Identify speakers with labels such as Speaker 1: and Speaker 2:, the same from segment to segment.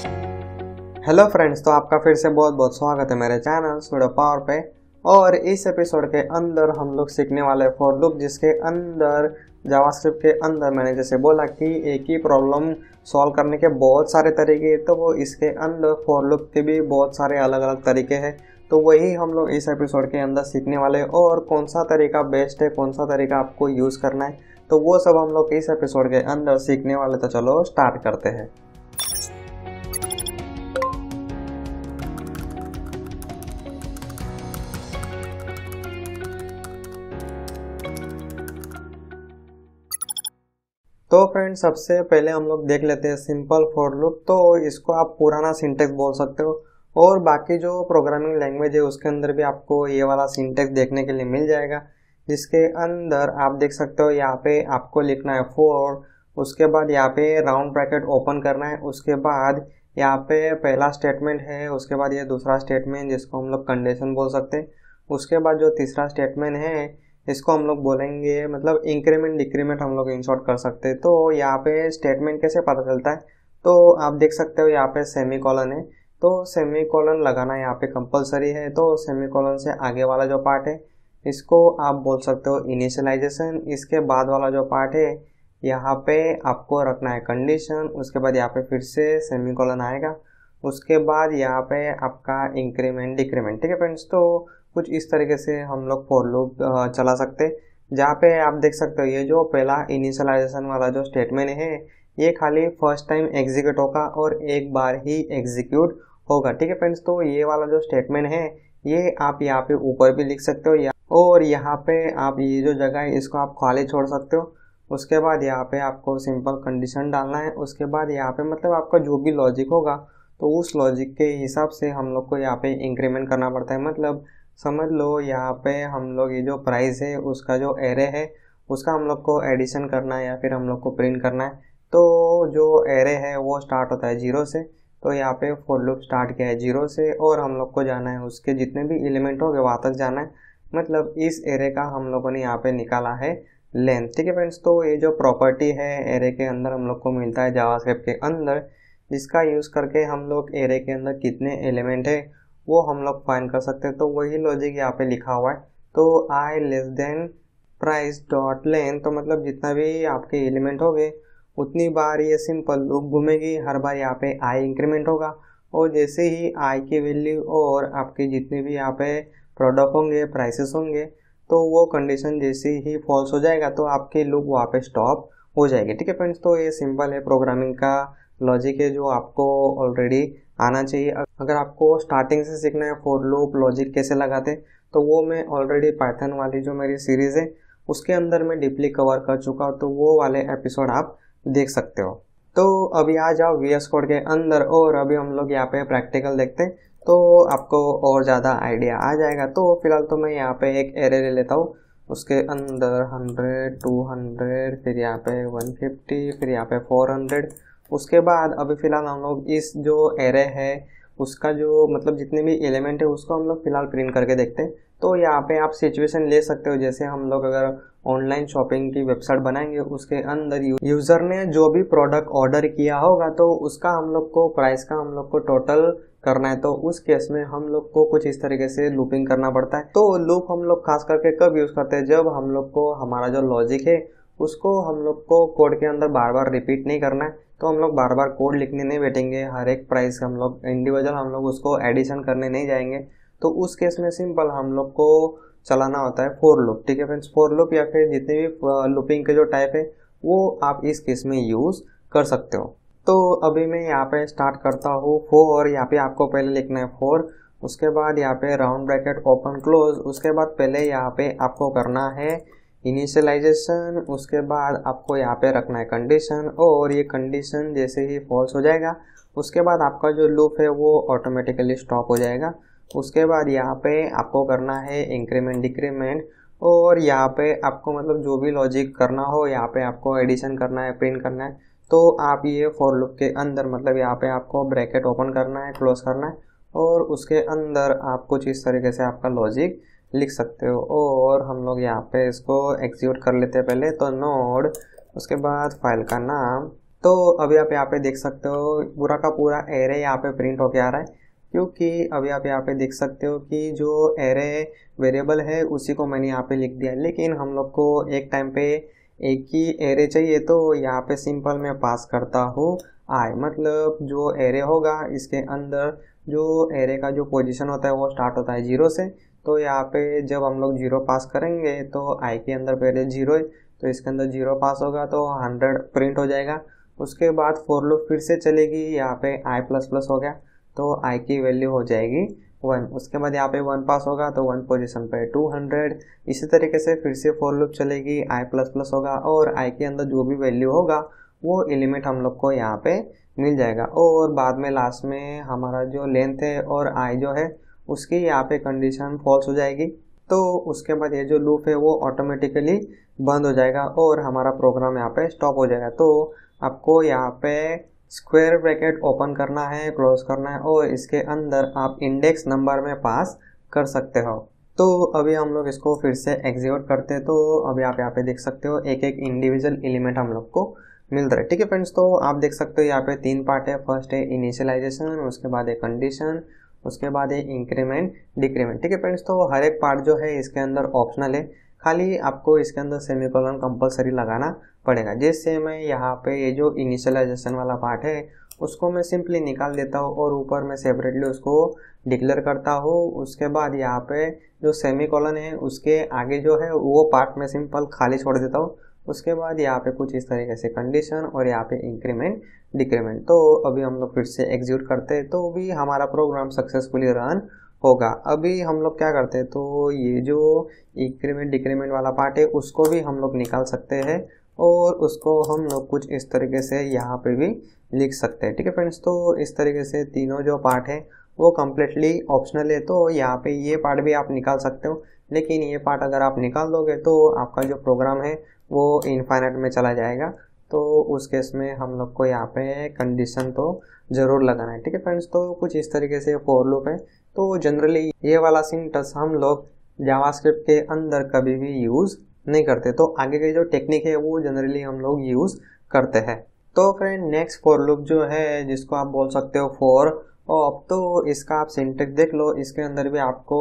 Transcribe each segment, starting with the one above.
Speaker 1: Hello friends, तो आपका फिर से बहुत बहुत स्वागत है मेरे चैनल सुडो पावर पे। और इस एपिसोड के अंदर हम लोग सीखने वाले फॉर लूप, जिसके अंदर जावास्क्रिप्ट के अंदर मैंने जैसे बोला कि एक ही प्रॉब्लम सॉल्व करने के बहुत सारे तरीके हैं, तो वो इसके अंदर फॉर लूप के भी बहुत सारे अलग अलग तरीके हैं। तो वही हम लोग इस एपिसोड के अंदर सीखने वाले, और कौन सा तरीका बेस्ट है, कौन सा तरीका आपको यूज़ करना है, तो वो सब हम लोग इस एपिसोड के अंदर सीखने वाले। तो चलो स्टार्ट करते हैं। तो फ्रेंड्स, सबसे पहले हम लोग देख लेते हैं सिंपल फॉर लूप। तो इसको आप पुराना सिंटेक्स बोल सकते हो, और बाकी जो प्रोग्रामिंग लैंग्वेज है उसके अंदर भी आपको ये वाला सिंटेक्स देखने के लिए मिल जाएगा, जिसके अंदर आप देख सकते हो यहाँ पे आपको लिखना है फॉर, उसके बाद यहाँ पे राउंड ब्रैकेट ओपन करना है, उसके बाद यहाँ पे पहला स्टेटमेंट है, उसके बाद ये दूसरा स्टेटमेंट जिसको हम लोग कंडीशन बोल सकते हैं, उसके बाद जो तीसरा स्टेटमेंट है इसको हम लोग बोलेंगे मतलब इंक्रीमेंट डिक्रीमेंट हम लोग इंसर्ट कर सकते हैं। तो यहाँ पे स्टेटमेंट कैसे पता चलता है, तो आप देख सकते हो यहाँ पे सेमी कॉलन है, तो सेमी कॉलन लगाना यहाँ पे कंपलसरी है। तो सेमी कॉलन से आगे वाला जो पार्ट है इसको आप बोल सकते हो इनिशियलाइजेशन। इसके बाद वाला जो पार्ट है यहाँ पे आपको रखना है कंडीशन, उसके बाद यहाँ पे फिर से सेमी कॉलन आएगा, उसके बाद यहाँ पे आपका इंक्रीमेंट डिक्रीमेंट। ठीक है फ्रेंड्स, तो कुछ इस तरीके से हम लोग फॉर लूप चला सकते हैं। जहाँ पे आप देख सकते हो ये जो पहला इनिशियलाइजेशन वाला जो स्टेटमेंट है ये खाली फर्स्ट टाइम एग्जीक्यूट होगा और एक बार ही एग्जीक्यूट होगा। ठीक है फ्रेंड्स, तो ये वाला जो स्टेटमेंट है ये आप यहाँ पे ऊपर भी लिख सकते हो, और यहाँ पे आप ये जो जगह है इसको आप खाली छोड़ सकते हो। उसके बाद यहाँ पे आपको सिंपल कंडीशन डालना है, उसके बाद यहाँ पे मतलब आपका जो भी लॉजिक होगा तो उस लॉजिक के हिसाब से हम लोग को यहाँ पे इंक्रीमेंट करना पड़ता है। मतलब समझ लो यहाँ पे हम लोग ये जो प्राइस है उसका जो एरे है उसका हम लोग को एडिशन करना है या फिर हम लोग को प्रिंट करना है। तो जो एरे है वो स्टार्ट होता है 0 से, तो यहाँ पे फॉर लूप स्टार्ट किया है 0 से, और हम लोग को जाना है उसके जितने भी एलिमेंट हो गए वहाँ तक जाना है। मतलब इस एरे का हम लोगों ने यहाँ पे निकाला है लेंथ। ठीक है फ्रेंड्स, तो ये जो प्रॉपर्टी है एरे के अंदर हम लोग को मिलता है जावास्क्रिप्ट के अंदर, जिसका यूज़ करके हम लोग एरे के अंदर कितने एलिमेंट है वो हम लोग फाइंड कर सकते हैं। तो वही लॉजिक यहाँ पे लिखा हुआ है। तो I less than price dot length, तो मतलब जितना भी आपके एलिमेंट हो गए उतनी बार ये सिंपल लूप घूमेगी, हर बार यहाँ पे आई इंक्रीमेंट होगा, और जैसे ही आई की वैल्यू और आपके जितने भी यहाँ पे प्रोडक्ट होंगे प्राइसेस होंगे तो वो कंडीशन जैसे ही फॉल्स हो जाएगा तो आपकी लूप वहाँ पे स्टॉप हो जाएगी। ठीक है फ्रेंड्स, तो ये सिंपल है प्रोग्रामिंग का लॉजिक है जो आपको ऑलरेडी आना चाहिए। अगर आपको स्टार्टिंग से सीखना है फॉर लूप लॉजिक कैसे लगाते तो वो मैं ऑलरेडी पाइथन वाली जो मेरी सीरीज़ है उसके अंदर मैं डीपली कवर कर चुका हूँ, तो वो वाले एपिसोड आप देख सकते हो। तो अभी आ जाओ VS कोड के अंदर, और अभी हम लोग यहाँ पे प्रैक्टिकल देखते हैं तो आपको और ज़्यादा आइडिया आ जाएगा। तो फिलहाल तो मैं यहाँ पे एक एरे ले लेता हूँ, उसके अंदर 100 200 फिर यहाँ पे 150 फिर यहाँ पे 400। उसके बाद अभी फ़िलहाल हम लोग इस जो एरे है उसका जो मतलब जितने भी एलिमेंट है उसको हम लोग फ़िलहाल प्रिंट करके देखते हैं। तो यहाँ पे आप सिचुएशन ले सकते हो, जैसे हम लोग अगर ऑनलाइन शॉपिंग की वेबसाइट बनाएंगे उसके अंदर यूज़र ने जो भी प्रोडक्ट ऑर्डर किया होगा तो उसका हम लोग को प्राइस का हम लोग को टोटल करना है। तो उस केस में हम लोग को कुछ इस तरीके से लूपिंग करना पड़ता है। तो लूप हम लोग खास करके कब यूज़ करते हैं, जब हम लोग को हमारा जो लॉजिक है उसको हम लोग को कोड के अंदर बार बार रिपीट नहीं करना है। तो हम लोग बार बार कोड लिखने नहीं बैठेंगे, हर एक प्राइस हम लोग इंडिविजुअल हम लोग उसको एडिशन करने नहीं जाएंगे। तो उस केस में सिंपल हम लोग को चलाना होता है फॉर लूप। ठीक है फ्रेंड्स, फॉर लूप या फिर जितने भी लूपिंग के जो टाइप है वो आप इस केस में यूज़ कर सकते हो। तो अभी मैं यहाँ पे स्टार्ट करता हूँ फॉर। यहाँ पे आपको पहले लिखना है फॉर, उसके बाद यहाँ पे राउंड ब्रैकेट ओपन क्लोज, उसके बाद पहले यहाँ पे आपको करना है इनिशियलाइजेशन, उसके बाद आपको यहाँ पे रखना है कंडीशन, और ये कंडीशन जैसे ही फॉल्स हो जाएगा उसके बाद आपका जो लूप है वो ऑटोमेटिकली स्टॉप हो जाएगा। उसके बाद यहाँ पे आपको करना है इंक्रीमेंट डिक्रीमेंट, और यहाँ पे आपको मतलब जो भी लॉजिक करना हो यहाँ पे आपको एडिशन करना है प्रिंट करना है। तो आप ये फॉर लूप के अंदर मतलब यहाँ पे आपको ब्रैकेट ओपन करना है क्लोज करना है, और उसके अंदर आप कुछ इस तरीके से आपका लॉजिक लिख सकते हो। और हम लोग यहाँ पे इसको एग्जीक्यूट कर लेते हैं पहले, तो नोड, उसके बाद फाइल का नाम। तो अभी आप यहाँ पे देख सकते हो पूरा का पूरा एरे यहाँ पे प्रिंट होके आ रहा है, क्योंकि अभी आप यहाँ पे देख सकते हो कि जो एरे वेरिएबल है उसी को मैंने यहाँ पे लिख दिया, लेकिन हम लोग को एक टाइम पे एक ही एरे चाहिए, तो यहाँ पे सिंपल मैं पास करता हूँ आई, मतलब जो एरे होगा इसके अंदर जो एरे का जो पोजीशन होता है वो स्टार्ट होता है 0 से। तो यहाँ पे जब हम लोग 0 पास करेंगे तो आई के अंदर पहले 0 है, तो इसके अंदर 0 पास होगा तो 100 प्रिंट हो जाएगा। उसके बाद फॉर लूप फिर से चलेगी, यहाँ पे आई प्लस प्लस हो गया तो आई की वैल्यू हो जाएगी 1। उसके बाद यहाँ पे 1 पास होगा तो 1 पोजीशन पे 200। इसी तरीके से फिर से फॉर लूप चलेगी, आई प्लस प्लस होगा और आई के अंदर जो भी वैल्यू होगा वो एलिमेंट हम लोग को यहाँ पे मिल जाएगा। और बाद में लास्ट में हमारा जो लेंथ है और आई जो है उसकी यहाँ पे कंडीशन फॉल्स हो जाएगी, तो उसके बाद ये जो लूप है वो ऑटोमेटिकली बंद हो जाएगा और हमारा प्रोग्राम यहाँ पे स्टॉप हो जाएगा। तो आपको यहाँ पे स्क्वायर ब्रैकेट ओपन करना है, क्लोज करना है और इसके अंदर आप इंडेक्स नंबर में पास कर सकते हो। तो अभी हम लोग इसको फिर से एग्जीक्यूट करते हैं, तो अभी आप यहाँ पे देख सकते हो एक एक इंडिविजुअल एलिमेंट हम लोग को मिल रहा है। ठीक है फ्रेंड्स, तो आप देख सकते हो यहाँ पे 3 पार्ट है। फर्स्ट है इनिशियलाइजेशन, उसके बाद है कंडीशन, उसके बाद है इंक्रीमेंट डिक्रीमेंट। ठीक है फ्रेंड्स, तो हर एक पार्ट जो है इसके अंदर ऑप्शनल है, खाली आपको इसके अंदर सेमीकोलन कंपलसरी लगाना पड़ेगा। जैसे मैं यहाँ पे ये जो इनिशियलाइजेशन वाला पार्ट है उसको मैं सिंपली निकाल देता हूँ और ऊपर मैं सेपरेटली उसको डिक्लेयर करता हूँ। उसके बाद यहाँ पे जो सेमीकोलन है उसके आगे जो है वो पार्ट में सिंपल खाली छोड़ देता हूँ। उसके बाद यहाँ पे कुछ इस तरीके से कंडीशन और यहाँ पे इंक्रीमेंट डिक्रीमेंट। तो अभी हम लोग फिर से एग्जीक्यूट करते हैं, तो भी हमारा प्रोग्राम सक्सेसफुली रन होगा। अभी हम लोग क्या करते हैं, तो ये जो इंक्रीमेंट डिक्रीमेंट वाला पार्ट है उसको भी हम लोग निकाल सकते हैं और उसको हम लोग कुछ इस तरीके से यहाँ पे भी लिख सकते हैं। ठीक है फ्रेंड्स, तो इस तरीके से तीनों जो पार्ट है वो कम्प्लीटली ऑप्शनल है, तो यहाँ पे ये पार्ट भी आप निकाल सकते हो, लेकिन ये पार्ट अगर आप निकाल दोगे तो आपका जो प्रोग्राम है वो इनफाइनाइट में चला जाएगा। तो उस केस में हम लोग को यहाँ पे कंडीशन तो ज़रूर लगाना है। ठीक है फ्रेंड्स, तो कुछ इस तरीके से फॉर लूप है। तो जनरली ये वाला सिंटैक्स हम लोग जावास्क्रिप्ट के अंदर कभी भी यूज़ नहीं करते, तो आगे की जो टेक्निक है वो जनरली हम लोग यूज़ करते हैं। तो फ्रेंड नेक्स्ट फॉर लूप जो है जिसको आप बोल सकते हो फॉर ऑफ, तो इसका आप सिंटैक्स देख लो। इसके अंदर भी आपको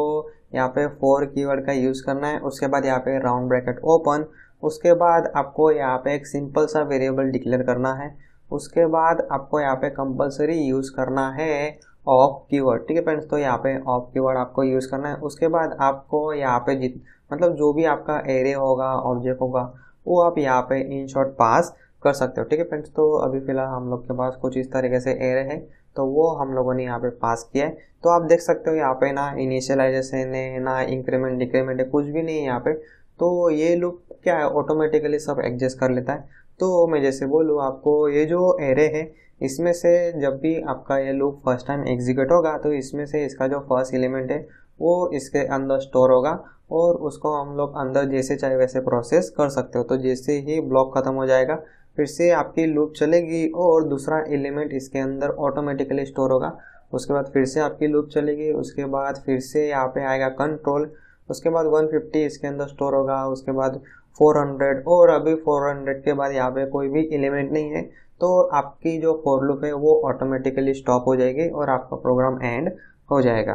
Speaker 1: यहाँ पे फॉर कीवर्ड का यूज़ करना है। उसके बाद यहाँ पे राउंड ब्रैकेट ओपन, उसके बाद आपको यहाँ पे एक सिंपल सा वेरिएबल डिक्लेयर करना है। उसके बाद आपको यहाँ पे कंपलसरी यूज़ करना है ऑफ कीवर्ड। ठीक है फ्रेंड्स, तो यहाँ पे ऑफ कीवर्ड आपको यूज़ करना है। उसके बाद आपको यहाँ पे मतलब जो भी आपका एरे होगा, ऑब्जेक्ट होगा, वो आप यहाँ पे इन शॉर्ट पास कर सकते हो। ठीक है फ्रेंड्स, तो अभी फिलहाल हम लोग के पास कुछ इस तरीके से एरे है, तो वो हम लोगों ने यहाँ पे पास किया है। तो आप देख सकते हो यहाँ पे ना इनिशियलाइजेशन है, ना इंक्रीमेंट डिक्रीमेंट है, कुछ भी नहीं है यहाँ पे। तो ये लूप क्या है, ऑटोमेटिकली सब एडजस्ट कर लेता है। तो मैं जैसे बोलूँ आपको, ये जो एरे है इसमें से जब भी आपका ये लूप फर्स्ट टाइम एग्जीक्यूट होगा तो इसमें से इसका जो फर्स्ट एलिमेंट है वो इसके अंदर स्टोर होगा और उसको हम लोग अंदर जैसे चाहे वैसे प्रोसेस कर सकते हो। तो जैसे ही ब्लॉक खत्म हो जाएगा फिर से आपकी लूप चलेगी और दूसरा एलिमेंट इसके अंदर ऑटोमेटिकली स्टोर होगा। उसके बाद फिर से आपकी लूप चलेगी, उसके बाद फिर से यहाँ पे आएगा कंट्रोल, उसके बाद 150 इसके अंदर स्टोर होगा, उसके बाद 400 और अभी 400 के बाद यहाँ पे कोई भी एलिमेंट नहीं है, तो आपकी जो फॉर लूप है वो ऑटोमेटिकली स्टॉप हो जाएगी और आपका प्रोग्राम एंड हो जाएगा।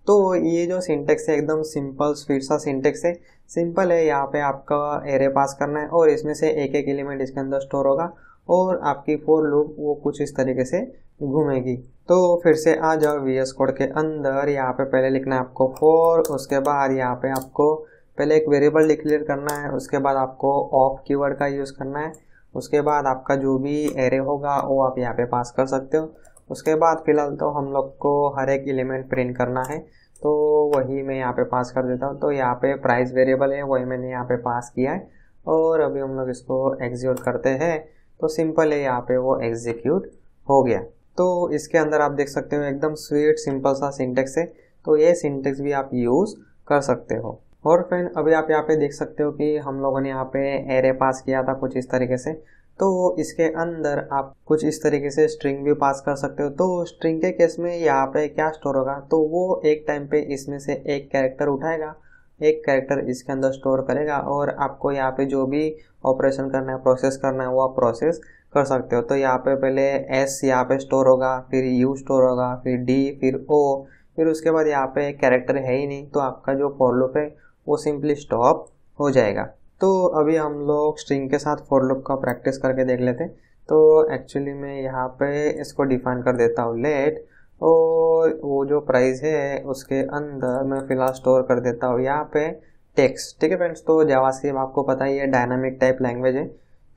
Speaker 1: तो ये जो सिंटेक्स है एकदम सिंपल स्वीट सा सिंटेक्स है, सिंपल है। यहाँ पे आपका एरे पास करना है और इसमें से एक एक एलिमेंट इसके अंदर स्टोर होगा और आपकी फॉर लूप वो कुछ इस तरीके से घूमेगी। तो फिर से आ जाओ VS कोड के अंदर। यहाँ पे पहले लिखना है आपको फॉर, उसके बाद यहाँ पे आपको पहले एक वेरिएबल डिक्लेयर करना है, उसके बाद आपको ऑफ कीवर्ड का यूज़ करना है। उसके बाद आपका जो भी एरे होगा वो आप यहाँ पे पास कर सकते हो। उसके बाद फिलहाल तो हम लोग को हर एक एलिमेंट प्रिंट करना है, तो वही मैं यहाँ पे पास कर देता हूँ। तो यहाँ पे प्राइस वेरिएबल है, वही मैंने यहाँ पे पास किया है और अभी हम लोग इसको एग्जीक्यूट करते हैं। तो सिंपल है, यहाँ पे वो एग्जीक्यूट हो गया। तो इसके अंदर आप देख सकते हो एकदम स्वीट सिंपल सा सिंटेक्स है, तो ये सिंटेक्स भी आप यूज़ कर सकते हो। और फ्रेंड अभी आप यहाँ पे देख सकते हो कि हम लोगों ने यहाँ पे एरे पास किया था कुछ इस तरीके से, तो इसके अंदर आप कुछ इस तरीके से स्ट्रिंग भी पास कर सकते हो। तो स्ट्रिंग के केस में यहाँ पे क्या स्टोर होगा, तो वो एक टाइम पे इसमें से एक कैरेक्टर उठाएगा, एक कैरेक्टर इसके अंदर स्टोर करेगा और आपको यहाँ पे जो भी ऑपरेशन करना है, प्रोसेस करना है, वो आप प्रोसेस कर सकते हो। तो यहाँ पे पहले एस यहाँ पे स्टोर होगा, फिर यू स्टोर होगा, फिर डी, फिर ओ, फिर उसके बाद यहाँ पे कैरेक्टर है ही नहीं, तो आपका जो फॉर लूप है वो सिंपली स्टॉप हो जाएगा। तो अभी हम लोग स्ट्रिंग के साथ फॉर लूप का प्रैक्टिस करके देख लेते हैं। तो एक्चुअली मैं यहाँ पे इसको डिफाइन कर देता हूँ लेट, और वो जो प्राइस है उसके अंदर मैं फिलहाल स्टोर कर देता हूँ यहाँ पे टेक्स्ट। ठीक है फ्रेंड्स, तो जावास्क्रिप्ट आपको पता ही है डायनामिक टाइप लैंग्वेज है,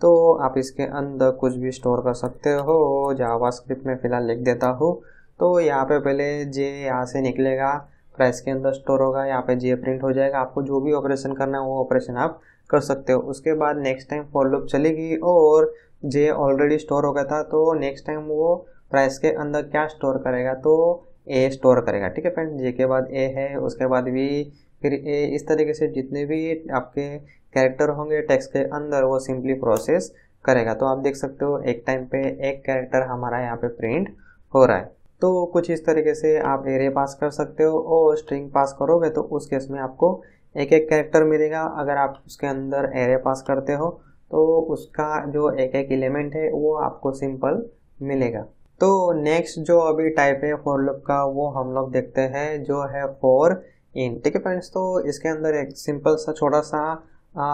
Speaker 1: तो आप इसके अंदर कुछ भी स्टोर कर सकते हो। जावास्क्रिप्ट में फिलहाल लिख देता हूँ। तो यहाँ पे पहले जे यहाँ से निकलेगा, प्राइस के अंदर स्टोर होगा, यहाँ पे जे प्रिंट हो जाएगा। आपको जो भी ऑपरेशन करना है वो ऑपरेशन आप कर सकते हो। उसके बाद नेक्स्ट टाइम फॉर लूप चलेगी और जे ऑलरेडी स्टोर हो गया था, तो नेक्स्ट टाइम वो प्राइस के अंदर क्या स्टोर करेगा, तो ए स्टोर करेगा। ठीक है फ्रेंड, जे के बाद ए है, उसके बाद भी फिर ए, इस तरीके से जितने भी आपके कैरेक्टर होंगे टेक्स्ट के अंदर वो सिंपली प्रोसेस करेगा। तो आप देख सकते हो एक टाइम पे एक कैरेक्टर हमारा यहाँ पे प्रिंट हो रहा है। तो कुछ इस तरीके से आप एरे पास कर सकते हो, और स्ट्रिंग पास करोगे तो उस केस में आपको एक एक कैरेक्टर मिलेगा। अगर आप उसके अंदर एरे पास करते हो तो उसका जो एक एक एलिमेंट है वो आपको सिंपल मिलेगा। तो नेक्स्ट जो अभी टाइप है फॉर लूप का वो हम लोग देखते हैं, जो है फॉर इन। ठीक है फ्रेंड्स, तो इसके अंदर एक सिंपल सा छोटा सा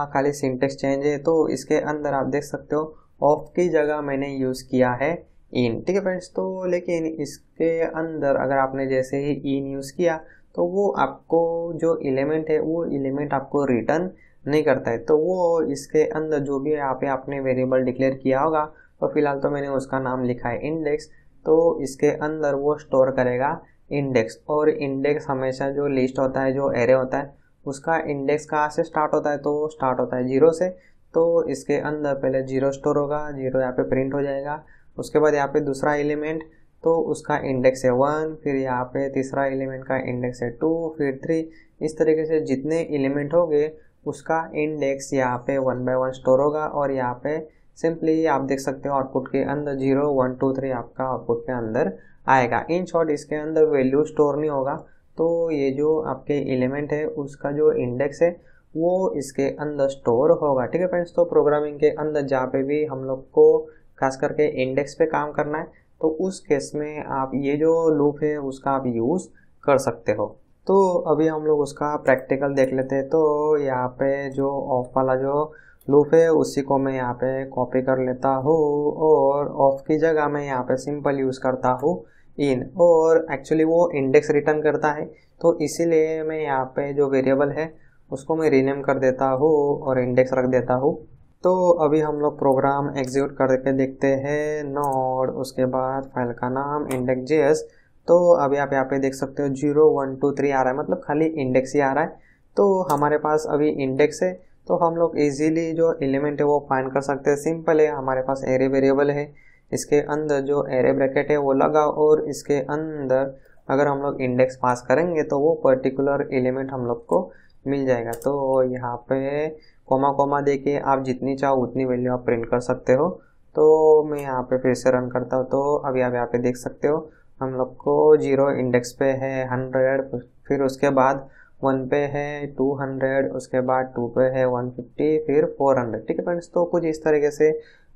Speaker 1: खाली सिंटेक्स चेंज है। तो इसके अंदर आप देख सकते हो ऑफ की जगह मैंने यूज़ किया है इन। ठीक है फ्रेंड्स, तो लेकिन इसके अंदर अगर आपने जैसे ही इन यूज़ किया तो वो आपको जो एलिमेंट है वो एलिमेंट आपको रिटर्न नहीं करता है। तो वो इसके अंदर जो भी यहाँ पे आपने वेरिएबल डिक्लेयर किया होगा, तो फिलहाल तो मैंने उसका नाम लिखा है इंडेक्स, तो इसके अंदर वो स्टोर करेगा इंडेक्स। और इंडेक्स हमेशा जो लिस्ट होता है, जो एरे होता है, उसका इंडेक्स कहाँ से स्टार्ट होता है, तो स्टार्ट होता है 0 से। तो इसके अंदर पहले 0 स्टोर होगा, 0 यहाँ पे प्रिंट हो जाएगा। उसके बाद यहाँ पे दूसरा एलिमेंट, तो उसका इंडेक्स है 1, फिर यहाँ पे तीसरा एलिमेंट का इंडेक्स है 2, फिर 3। इस तरीके से जितने एलिमेंट होंगे उसका इंडेक्स यहाँ पे 1 बाय 1 स्टोर होगा। और यहाँ पे सिंपली आप देख सकते हो आउटपुट के अंदर 0 1 2 3 आपका आउटपुट के अंदर आएगा। इन शॉर्ट इसके अंदर वैल्यू स्टोर नहीं होगा, तो ये जो आपके एलिमेंट है उसका जो इंडेक्स है वो इसके अंदर स्टोर होगा। ठीक है फ्रेंड्स, तो प्रोग्रामिंग के अंदर जहाँ पे भी हम लोग को खास करके इंडेक्स पे काम करना है, तो उस केस में आप ये जो लूप है उसका आप यूज़ कर सकते हो। तो अभी हम लोग उसका प्रैक्टिकल देख लेते हैं। तो यहाँ पे जो ऑफ वाला जो लूप है उसी को मैं यहाँ पे कॉपी कर लेता हूँ, और ऑफ की जगह मैं यहाँ पे सिंपल यूज़ करता हूँ इन। और एक्चुअली वो इंडेक्स रिटर्न करता है, तो इसीलिए मैं यहाँ पे जो वेरिएबल है उसको मैं रीनेम कर देता हूँ और इंडेक्स रख देता हूँ। तो अभी हम लोग प्रोग्राम एग्जीक्यूट करके देखते हैं। नोड, उसके बाद फाइल का नाम index.js। तो अभी आप यहाँ पे देख सकते हो 0 1 2 3 आ रहा है, मतलब खाली इंडेक्स ही आ रहा है। तो हमारे पास अभी इंडेक्स है, तो हम लोग इजीली जो एलिमेंट है वो फाइंड कर सकते हैं। सिंपल है, हमारे पास एरे वेरिएबल है, इसके अंदर जो एरे ब्रैकेट है वो लगा, और इसके अंदर अगर हम लोग इंडेक्स पास करेंगे तो वो पर्टिकुलर एलिमेंट हम लोग को मिल जाएगा। तो यहाँ पे कोमा कोमा देके आप जितनी चाहो उतनी वैल्यू आप प्रिंट कर सकते हो। तो मैं यहाँ पे फिर से रन करता हूँ। तो अभी आप यहाँ पे देख सकते हो हम लोग को 0 इंडेक्स पे है 100, फिर उसके बाद 1 पे है 200, उसके बाद 2 पे है 150, फिर 400। ठीक है फ्रेंड्स, तो कुछ इस तरीके से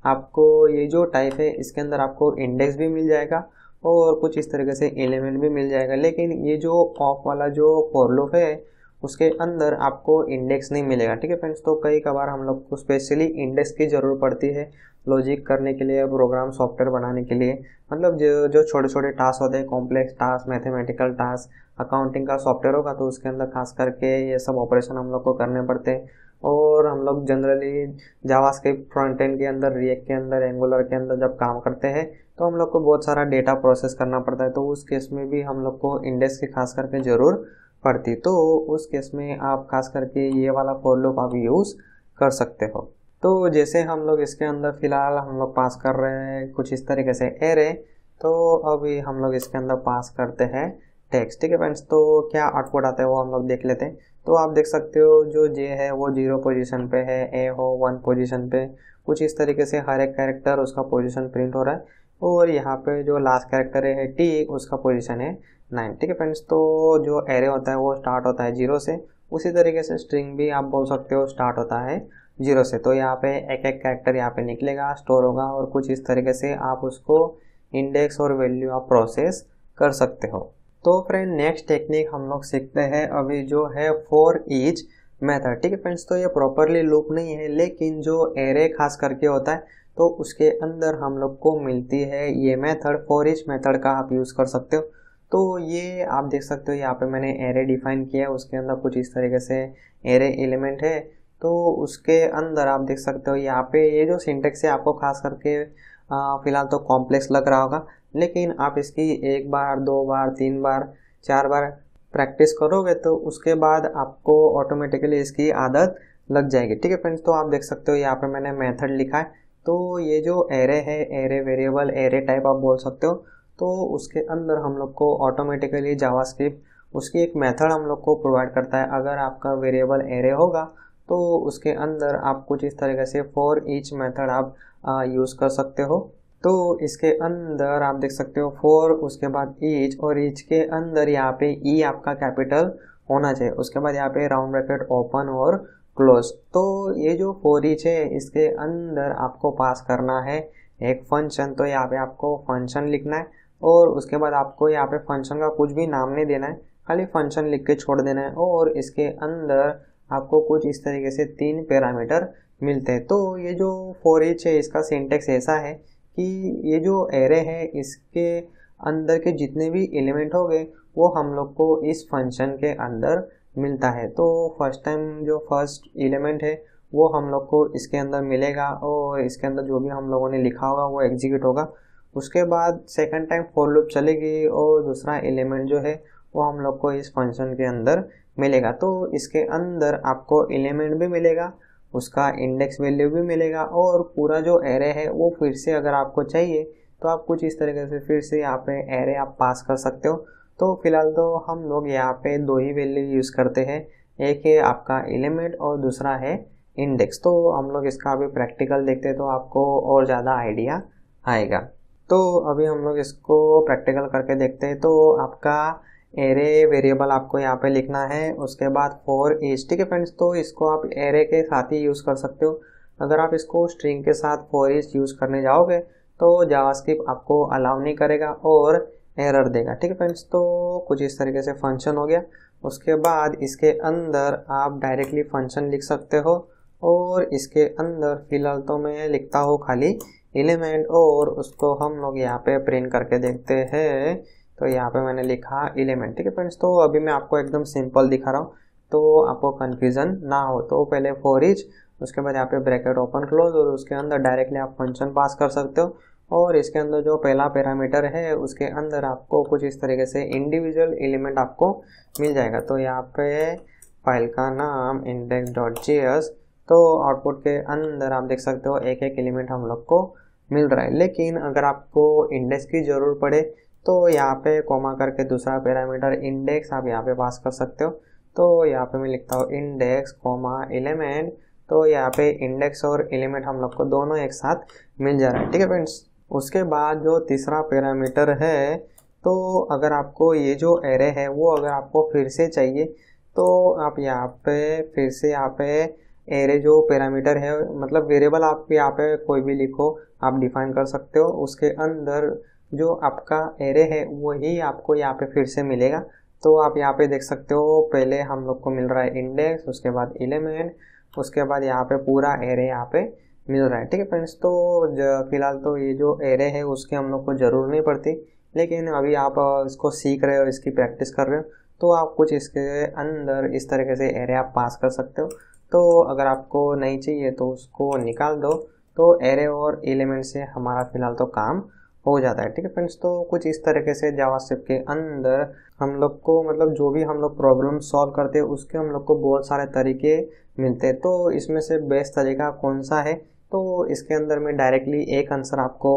Speaker 1: आपको ये जो टाइप है इसके अंदर आपको इंडेक्स भी मिल जाएगा और कुछ इस तरीके से एलिमेंट भी मिल जाएगा। लेकिन ये जो ऑफ वाला जो फॉर लूप है उसके अंदर आपको इंडेक्स नहीं मिलेगा। ठीक है फ्रेंड्स, तो कई कबार हम लोग को स्पेशली इंडेक्स की ज़रूरत पड़ती है लॉजिक करने के लिए, प्रोग्राम सॉफ्टवेयर बनाने के लिए। मतलब जो छोटे छोटे टास्क होते हैं, complex task, mathematical task, accounting का सॉफ्टवेयर होगा तो उसके अंदर खास करके ये सब ऑपरेशन हम लोग को करने पड़ते हैं। और हम लोग जनरली जावास्क्रिप्ट फ्रंट एंड के अंदर, रिएक्ट के अंदर, एंगुलर के अंदर जब काम करते हैं तो हम लोग को बहुत सारा डेटा प्रोसेस करना पड़ता है। तो उस केस में भी हम लोग को इंडेक्स की खास करके ज़रूर पड़ती। तो उस केस में आप खास करके ये वाला फॉर लूप आप यूज़ कर सकते हो। तो जैसे हम लोग इसके अंदर फ़िलहाल हम लोग पास कर रहे हैं कुछ इस तरीके से एरे, तो अभी हम लोग इसके अंदर पास करते हैं टेक्स्ट। ठीक है फ्रेंड्स, तो क्या आउटपुट आता है वो हम लोग देख लेते हैं। तो आप देख सकते हो जो जे है वो 0 पोजीशन पे है, ए हो 1 पोजीशन पे, कुछ इस तरीके से हर एक कैरेक्टर उसका पोजीशन प्रिंट हो रहा है। और यहाँ पे जो लास्ट कैरेक्टर है टी, उसका पोजीशन है 9। ठीक है फ्रेंड्स, तो जो एरे होता है वो स्टार्ट होता है 0 से, उसी तरीके से स्ट्रिंग भी आप बोल सकते हो स्टार्ट होता है जीरो से। तो यहाँ पे एक एक कैरेक्टर यहाँ पे निकलेगा, स्टोर होगा और कुछ इस तरीके से आप उसको इंडेक्स और वैल्यू आप प्रोसेस कर सकते हो। तो फ्रेंड नेक्स्ट टेक्निक हम लोग सीखते हैं अभी जो है फॉर ईच मेथड। ठीक है फ्रेंड्स, तो ये प्रॉपरली लूप नहीं है, लेकिन जो एरे खास करके होता है तो उसके अंदर हम लोग को मिलती है ये मेथड, फॉर ईच मेथड का आप यूज़ कर सकते हो। तो ये आप देख सकते हो यहाँ पे मैंने एरे डिफाइन किया है, उसके अंदर कुछ इस तरीके से एरे एलिमेंट है। तो उसके अंदर आप देख सकते हो यहाँ पे ये जो सिंटेक्स है आपको खास करके फिलहाल तो कॉम्प्लेक्स लग रहा होगा, लेकिन आप इसकी एक बार, दो बार, तीन बार, चार बार प्रैक्टिस करोगे तो उसके बाद आपको ऑटोमेटिकली इसकी आदत लग जाएगी। ठीक है फ्रेंड्स, तो आप देख सकते हो यहाँ पे मैंने मेथड लिखा है। तो ये जो एरे है, एरे वेरिएबल, एरे टाइप आप बोल सकते हो, तो उसके अंदर हम लोग को ऑटोमेटिकली जावास्क्रिप्ट उसकी एक मेथड हम लोग को प्रोवाइड करता है। अगर आपका वेरिएबल एरे होगा तो उसके अंदर आप कुछ इस तरीके से फॉर ईच मेथड आप यूज़ कर सकते हो। तो इसके अंदर आप देख सकते हो फॉर, उसके बाद ईच, और ईच के अंदर यहाँ पे ई आपका कैपिटल होना चाहिए। उसके बाद यहाँ पे राउंड ब्रैकेट ओपन और क्लोज। तो ये जो फॉर ईच है इसके अंदर आपको पास करना है एक फंक्शन। तो यहाँ पे आपको फंक्शन लिखना है और उसके बाद आपको यहाँ पे फंक्शन का कुछ भी नाम नहीं देना है, खाली फंक्शन लिख के छोड़ देना है। और इसके अंदर आपको कुछ इस तरीके से 3 पैरामीटर मिलते हैं। तो ये जो फॉर ईच है इसका सिंटेक्स ऐसा है कि ये जो एरे है इसके अंदर के जितने भी एलिमेंट हो गए वो हम लोग को इस फंक्शन के अंदर मिलता है। तो फर्स्ट टाइम जो फर्स्ट एलिमेंट है वो हम लोग को इसके अंदर मिलेगा और इसके अंदर जो भी हम लोगों ने लिखा होगा वो एग्जीक्यूट होगा। उसके बाद सेकंड टाइम फॉर लूप चलेगी और दूसरा एलिमेंट जो है वो हम लोग को इस फंक्शन के अंदर मिलेगा। तो इसके अंदर आपको एलिमेंट भी मिलेगा, उसका इंडेक्स वैल्यू भी मिलेगा और पूरा जो एरे है वो फिर से अगर आपको चाहिए तो आप कुछ इस तरीके से फिर से यहाँ पे एरे आप पास कर सकते हो। तो फिलहाल तो हम लोग यहाँ पे 2 ही वैल्यू यूज़ करते हैं, एक है आपका एलिमेंट और दूसरा है इंडेक्स। तो हम लोग इसका अभी प्रैक्टिकल देखते हैं तो आपको और ज़्यादा आइडिया आएगा। तो अभी हम लोग इसको प्रैक्टिकल करके देखते हैं। तो आपका एरे वेरिएबल आपको यहाँ पे लिखना है, उसके बाद फॉर ईच। ठीक है फ्रेंड्स, तो इसको आप एरे के साथ ही यूज़ कर सकते हो। अगर आप इसको स्ट्रिंग के साथ फॉर ईच यूज़ करने जाओगे तो जावास्क्रिप्ट आपको अलाउ नहीं करेगा और एरर देगा। ठीक है फ्रेंड्स, तो कुछ इस तरीके से फंक्शन हो गया। उसके बाद इसके अंदर आप डायरेक्टली फंक्शन लिख सकते हो और इसके अंदर फिलहाल तो मैं लिखता हूँ खाली एलिमेंट और उसको हम लोग यहाँ पे प्रिंट करके देखते हैं। तो यहाँ पे मैंने लिखा एलिमेंट। ठीक है फ्रेंड्स, तो अभी मैं आपको एकदम सिंपल दिखा रहा हूँ तो आपको कन्फ्यूज़न ना हो। तो पहले फॉर ईच, उसके बाद यहाँ पे ब्रैकेट ओपन क्लोज और उसके अंदर डायरेक्टली आप फंक्शन पास कर सकते हो। और इसके अंदर जो पहला पैरामीटर है उसके अंदर आपको कुछ इस तरीके से इंडिविजुअल एलिमेंट आपको मिल जाएगा। तो यहाँ पे फाइल का नाम index.js। तो आउटपुट के अंदर आप देख सकते हो एक एक एलिमेंट हम लोग को मिल रहा है। लेकिन अगर आपको इंडेक्स की ज़रूरत पड़े तो यहाँ पे कोमा करके दूसरा पैरामीटर इंडेक्स आप यहाँ पे पास कर सकते हो। तो यहाँ पे मैं लिखता हूँ इंडेक्स कोमा एलिमेंट। तो यहाँ पे इंडेक्स और एलिमेंट हम लोग को दोनों एक साथ मिल जा रहा है। ठीक है फ्रेंड्स, उसके बाद जो तीसरा पैरामीटर है, तो अगर आपको ये जो एरे है वो अगर आपको फिर से चाहिए तो आप यहाँ पे फिर से यहाँ पे एरे जो पैरामीटर है, मतलब वेरिएबल आप यहाँ पे कोई भी लिखो आप डिफाइन कर सकते हो। उसके अंदर जो आपका एरे है वही आपको यहाँ पे फिर से मिलेगा। तो आप यहाँ पे देख सकते हो पहले हम लोग को मिल रहा है इंडेक्स, उसके बाद एलिमेंट, उसके बाद यहाँ पे पूरा एरे यहाँ पे मिल रहा है। ठीक है फ्रेंड्स, तो फिलहाल तो ये जो एरे है उसकी हम लोग को ज़रूर नहीं पड़ती, लेकिन अभी आप इसको सीख रहे हो, इसकी प्रैक्टिस कर रहे हो तो आप कुछ इसके अंदर इस तरीके से एरे आप पास कर सकते हो। तो अगर आपको नहीं चाहिए तो उसको निकाल दो। तो एरे और एलिमेंट से हमारा फिलहाल तो काम हो जाता है। ठीक है फ्रेंड्स, तो कुछ इस तरीके से जावास्क्रिप्ट के अंदर हम लोग को, मतलब जो भी हम लोग प्रॉब्लम सॉल्व करते हैं उसके हम लोग को बहुत सारे तरीके मिलते हैं। तो इसमें से बेस्ट तरीका कौन सा है, तो इसके अंदर मैं डायरेक्टली एक आंसर आपको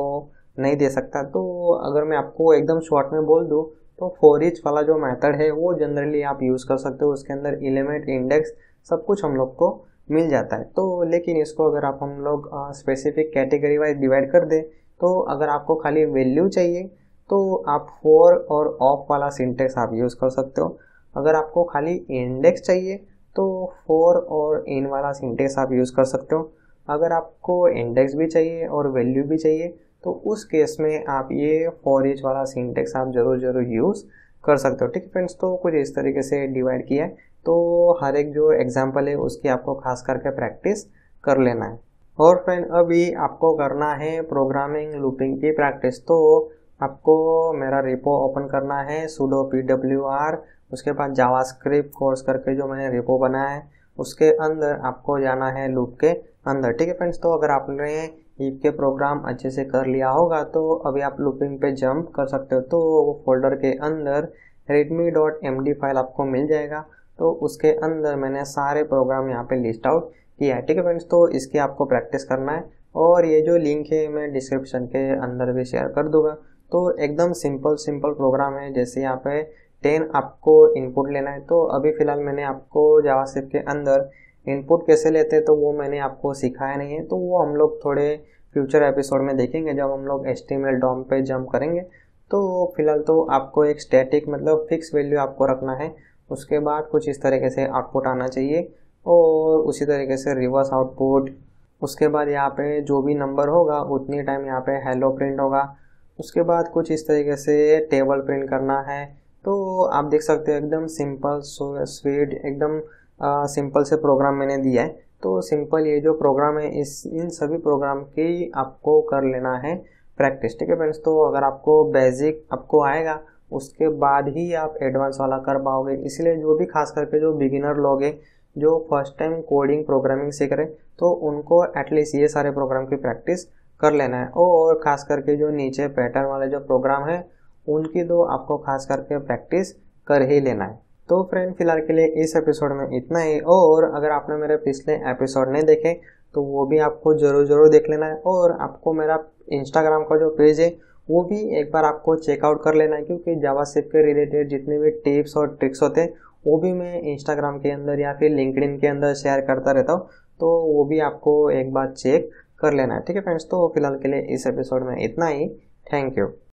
Speaker 1: नहीं दे सकता। तो अगर मैं आपको एकदम शॉर्ट में बोल दूँ तो फॉर ईच वाला जो मेथड है वो जनरली आप यूज़ कर सकते हो। उसके अंदर एलिमेंट, इंडेक्स सब कुछ हम लोग को मिल जाता है। तो लेकिन इसको अगर आप हम लोग स्पेसिफिक कैटेगरी वाइज डिवाइड कर दें तो अगर आपको खाली वैल्यू चाहिए तो आप फॉर और ऑफ वाला सिंटेक्स आप यूज़ कर सकते हो। अगर आपको खाली इंडेक्स चाहिए तो फॉर और इन वाला सिंटेक्स आप यूज़ कर सकते हो। अगर आपको इंडेक्स भी चाहिए और वैल्यू भी चाहिए तो उस केस में आप ये फॉर ईच वाला सिंटेक्स आप ज़रूर यूज़ कर सकते हो। ठीक है फ्रेंड्स, तो कुछ इस तरीके से डिवाइड किया है। तो हर एक जो एग्जाम्पल है उसकी आपको खास करके प्रैक्टिस कर लेना है। और फ्रेंड अभी आपको करना है प्रोग्रामिंग लूपिंग की प्रैक्टिस। तो आपको मेरा रिपो ओपन करना है sudo pwr, उसके बाद जावास्क्रिप्ट कोर्स करके जो मैंने रिपो बनाया है उसके अंदर आपको जाना है लूप के अंदर। ठीक है फ्रेंड्स, तो अगर आपने ईफ के प्रोग्राम अच्छे से कर लिया होगा तो अभी आप लूपिंग पे जंप कर सकते हो। तो वो फोल्डर के अंदर readme.md फाइल आपको मिल जाएगा। तो उसके अंदर मैंने सारे प्रोग्राम यहाँ पे लिस्ट आउट किया है। ठीक है फ्रेंड्स, तो इसकी आपको प्रैक्टिस करना है और ये जो लिंक है मैं डिस्क्रिप्शन के अंदर भी शेयर कर दूंगा। तो एकदम सिंपल प्रोग्राम है। जैसे यहाँ पे 10 आपको इनपुट लेना है, तो अभी फिलहाल मैंने आपको जावास्क्रिप्ट के अंदर इनपुट कैसे लेते हैं तो वो मैंने आपको सिखाया नहीं है। तो वो हम लोग थोड़े फ्यूचर एपिसोड में देखेंगे जब हम लोग HTML DOM पे जंप करेंगे। तो फिलहाल तो आपको एक स्टैटिक मतलब फिक्स वैल्यू आपको रखना है। उसके बाद कुछ इस तरीके से आउटपुट आना चाहिए और उसी तरीके से रिवर्स आउटपुट। उसके बाद यहाँ पे जो भी नंबर होगा उतनी टाइम यहाँ पे हेलो प्रिंट होगा। उसके बाद कुछ इस तरीके से टेबल प्रिंट करना है। तो आप देख सकते हो एकदम सिंपल स्वीट एकदम सिंपल से प्रोग्राम मैंने दिया है। तो सिंपल ये जो प्रोग्राम है इन सभी प्रोग्राम की आपको कर लेना है प्रैक्टिस। ठीक है फ्रेंड्स, तो अगर आपको बेसिक आपको आएगा उसके बाद ही आप एडवांस वाला कर पाओगे। इसलिए जो भी खास करके जो बिगिनर लोग हैं जो फर्स्ट टाइम कोडिंग प्रोग्रामिंग सीख रहे तो उनको एटलीस्ट ये सारे प्रोग्राम की प्रैक्टिस कर लेना है। और खास करके जो नीचे पैटर्न वाले जो प्रोग्राम है उनकी तो आपको खास करके प्रैक्टिस कर ही लेना है। तो फ्रेंड फिलहाल के लिए इस एपिसोड में इतना ही। और अगर आपने मेरे पिछले एपिसोड नहीं देखे तो वो भी आपको जरूर देख लेना है। और आपको मेरा इंस्टाग्राम का जो पेज है वो भी एक बार आपको चेकआउट कर लेना है, क्योंकि जावास्क्रिप्ट के रिलेटेड जितने भी टिप्स और ट्रिक्स होते हैं वो भी मैं इंस्टाग्राम के अंदर या फिर लिंक्डइन के अंदर शेयर करता रहता हूँ। तो वो भी आपको एक बार चेक कर लेना है। ठीक है फ्रेंड्स, तो फिलहाल के लिए इस एपिसोड में इतना ही। Thank you.